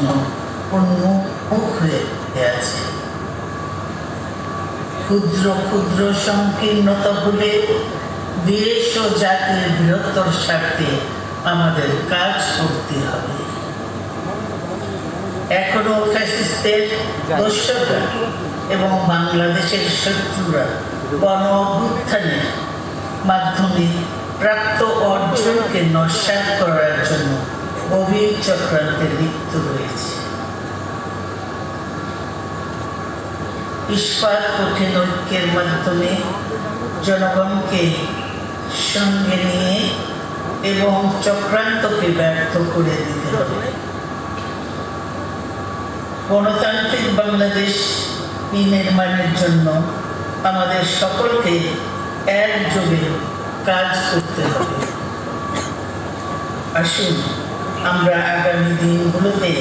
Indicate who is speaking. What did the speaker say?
Speaker 1: জন্য উন্মুখ হয়ে আছে। ক্ষুদ্র ক্ষুদ্র সংকীর্ণতা ভুলে দেশ ও জাতির বৃহত্তর স্বার্থে আমাদের কাজ করতে হবে। এখনো ফ্যাসিস্টদের দোসররা এবং বাংলাদেশের শত্রুরা গণ অভ্যুত্থানের মাধ্যমে প্রাপ্ত অর্জনকে নস্যাৎ করার জন্য গভীর চক্রান্তে লিপ্ত রয়েছে। ইস্পাত কঠিন ঐক্যের মাধ্যমে জনগণকে সঙ্গে নিয়ে এবং চক্রান্তকে ব্যর্থ করে দিতে হবে। গণতান্ত্রিক বাংলাদেশ বিনির্মাণের জন্য আমাদের সকলকে একযোগে কাজ করতে হবে। আসুন আমরা আগামী দিনগুলোতে